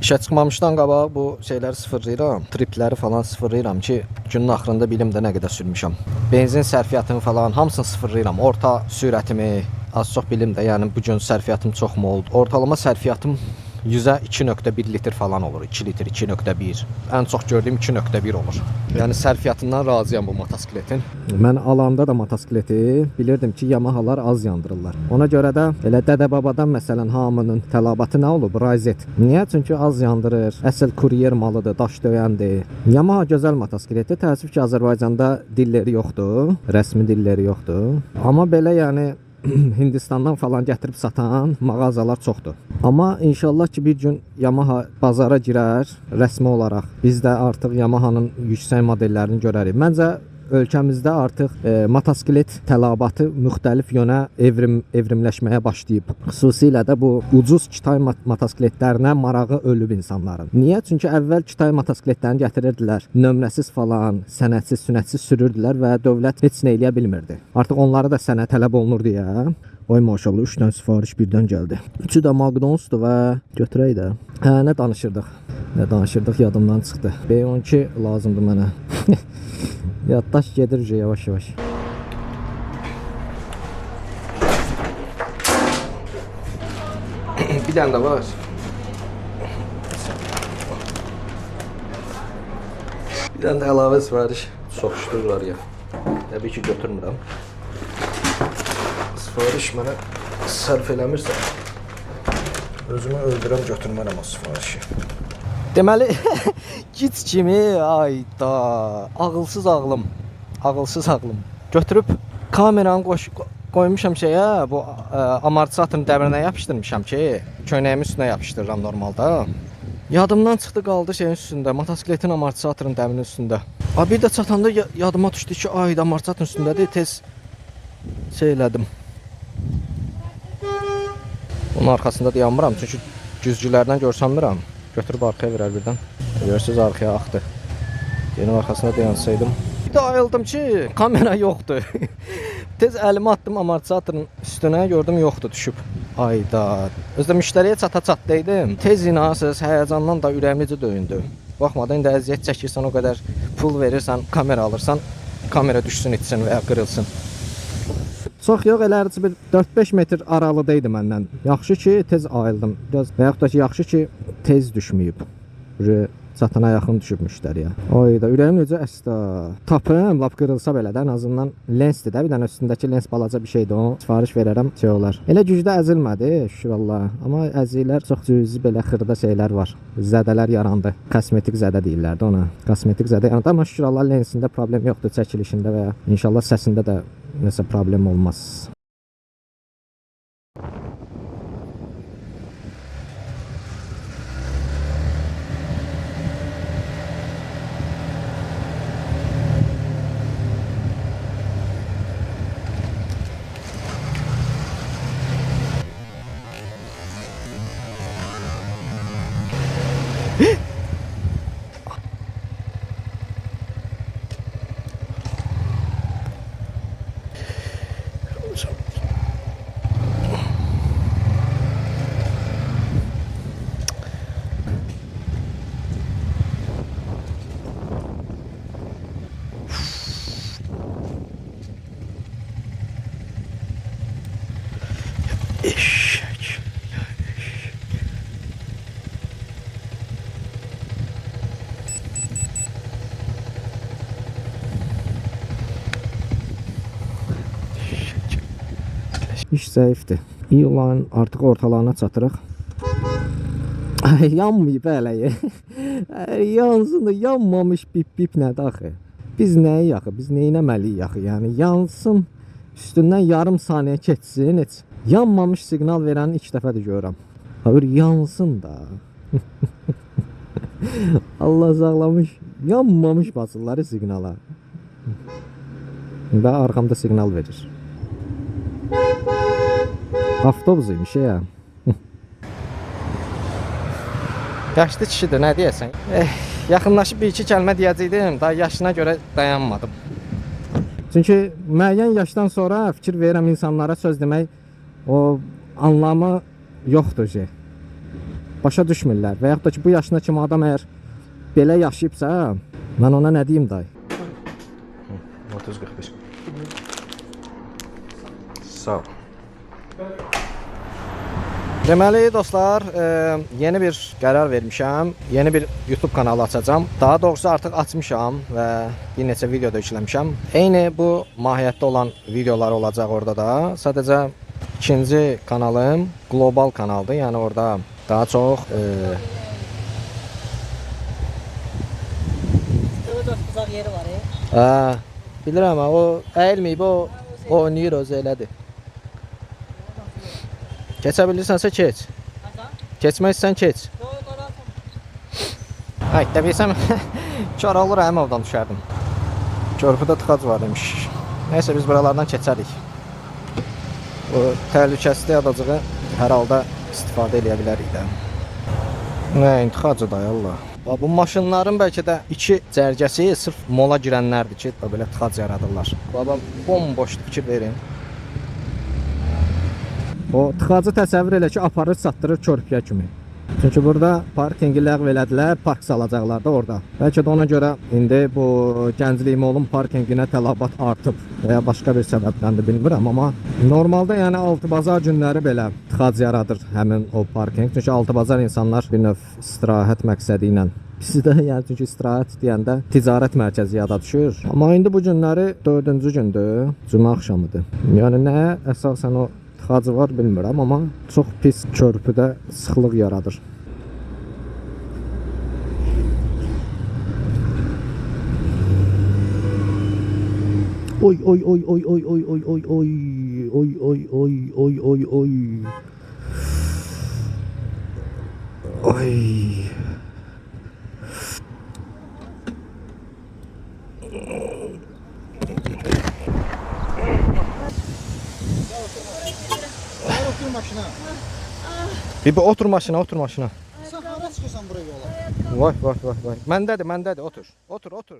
İşə çıxmamışdan qabaq bu şeyləri sıfırlayıram, tripləri falan sıfırlayıram ki, günün axırında bilim də nə qədər sürmüşəm. Benzin sərfiyyatını falan hamısını sıfırlayıram. Orta sürətimi az çox bilim də, yəni bu gün sərfiyyatım çoxmu oldu? Ortalama sərfiyyatım 100-ə 2.1 litr falan olur. 2 litr, 2.1. Ən çox gördüyüm 2.1 olur. Yəni sərfiyyatından razıyam bu motosikletin. Mən alanda da motosikleti bilirdim ki, Yamahalar az yandırırlar. Ona görə də elə dədə-babadan məsələn hamının tələbatı nə olub? Razet. Niyə? Çünki az yandırır. Əsl kuryer malıdır, daş döyəndir. Yamaha gözəl motosikletdir. Təəssüf ki, Azərbaycanda dilləri yoxdur, rəsmi dilləri yoxdur. Amma belə yəni Hindistandan falan gətirib satan mağazalar çoxdur. Amma inşallah ki bir gün Yamaha bazara girər rəsmi olaraq. Biz də artıq Yamahanın yüksək modellərini görərik. Məncə ölkəmizdə artıq motosiklet tələbatı müxtəlif yönə evrimləşməyə başlayıb. Xüsusilə də bu ucuz Kitay motosikletlərinə marağı ölüb insanların. Niyə? Çünki əvvəl Kitay motosikletlərini gətirirdilər. Nömrəsiz falan, sənədsiz, sünətsiz sürürdülər və dövlət heç nə eləyə bilmirdi. Artıq onlara da sənəd tələb olunur deyə. Oy maşallah 3 dənə sifariş birdən gəldi. Üçü də McDonald's-dur və götürək də. Nə danışırdıq? Nə danışırdıq yadımdan çıxdı. B12 lazımdır mənə. Yaddaş gedir yavaş-yavaş. Bir dənə də var. Bir dənə də əlavə sifariş soxuşdururlar ya. Təbii ki götürmürəm. Sifariş mənə sərf eləmirsə özümü öldürəm, götürmərəm o sifarişi. Deməli git kimi ayda ağılsız ağlım, ağılsız ağlım götürüb kameranı qoymuşam şeyə, bu amortisatorun dəmirinə yapışdırmışam ki, köynəyimin üstünə yapışdırıram normalda. Yadımdan çıxdı qaldı şeyin üstündə, motosikletin amortisatorun dəmirinin üstündə. Bir də çatanda yadıma düşdü ki, ayda amortisatorun üstündədir, tez şey elədim. Onun arxasında dayanmıram çünki güzgülərdən görsənmirəm. Götürüb arxaya verər birdən. Görürsünüz arxaya axdı. Yeni arxasına dayansaydım. Bir də ayıldım ki, kamera yoxdur. Tez əlimi attım amortisatorun üstünə, gördüm yoxdur, düşüb. Ayda. Özdə müştəriyə çata-çatdaydım. Tez inanırsınız, həyəcandan da ürəyim necə döyündü. Baxmadan indi əziyyət çəkirsən, o qədər pul verirsən, kamera alırsan, kamera düşsün, itsin və ya qırılsın. Çox yox, elə bir 4-5 metr aralıdaydı məndən. Yaxşı ki, tez ayıldım. Biraz və yaxud da ki, yaxşı ki, tez düşməyib. Çatana yaxın düşüb müştəriyə. Oyda, ürəyim necə əsda. Tapım, lap qırılsa belə də, ən azından lensdir də. Bir dənə üstündəki lens balaca bir şeydir, o sifariş verərəm, şey olar. Elə gücdə əzilmədi, şükür Allah. Amma əziklər çox cüzi belə xırda şeylər var. Zədələr yarandı. Kosmetik zədə deyirlərdi ona. Kosmetik zədə yarandı, amma şükür Allah lensində problem yoxdur, çəkilişində və ya inşallah səsində də nəsə problem olmaz. Eşek. İş zəifdir. İyulun artıq ortalarına çatırıq. Yanmayıb hələ. Yansın da yanmamış bip nədir axı? Biz nəyi yaxı? Biz neynəməliyik yaxı? Yəni yansın, üstündən yarım saniyə keçsin, heç yanmamış siqnal verəni ilk dəfədir görürəm. Hayır, yansın da. Allah sağlamış, yanmamış basırları siqnala. Və arxamda siqnal verir. Avtobusuymuş ya. Yaşlı kişidir, nə deyəsən? Yaxınlaşıb bir iki kəlmə deyəcəkdim, daha yaşına görə dayanmadım. Çünki müəyyən yaşdan sonra fikir verirəm insanlara söz demək, o anlamı yoxdur ki. başa düşmürlər. Və yaxud da ki, bu yaşına kimi adam əgər belə yaşayıbsa, mən ona nə deyim dayı? 30-45. Sağ ol. Deməli dostlar, yeni bir qərar vermişəm. Yeni bir YouTube kanalı açacağam. Daha doğrusu artıq açmışam və bir neçə video da yükləmişəm. Eyni bu mahiyyətdə olan videolar olacaq orada da. Sadəcə ikinci kanalım global kanaldır. Yəni orada daha çox uzaq yeri var. Bilirəm, o əyilməyib, o oynayır, özü elədir. Keçə bilirsənsə keç. Keçmək istəsən keç. Ay, dəbilsəm kar olur, Əmovdan düşərdim. Körpüdə tıxac var demiş. Nəysə biz buralardan keçərik. O təhlükəsizlik adacığı hər halda istifadə edə bilərik də. Nə tıxacı da Allah. Bu maşınların bəlkə də iki cərgəsi sırf mola girənlərdir ki, belə tıxac yaradırlar. Baba bomboş fikir verin. O tıxacı təsəvvür elə ki, aparır, satdırır körpüyə kimi. Çünki burada parkingi ləğv elədilər, park salacaqlar da orada. Bəlkə də ona görə indi bu Gənclik Molun parkinginə tələbat artıb və ya başqa bir səbəbdəndir bilmirəm, amma normalda yəni 6 bazar günləri belə tıxac yaradır həmin o parking. Çünki 6 bazar insanlar bir növ istirahət məqsədi ilə bizdə yəni çünki istirahət deyəndə ticarət mərkəzi yada düşür. Amma indi bu günləri 4-cü gündür, cümə axşamıdır. Yəni nə əsasən o tıxacı var bilmirəm, amma çox pis körpüdə sıxlıq yaradır. Oy oy oy oy oy oy oy oy oy oy oy oy oy oy. Oy. Otur maşına. Bir otur maşına, otur maşına. Sen hara çıxırsan buraya yola? Vay vay vay vay. Məndədir, otur. Otur, otur.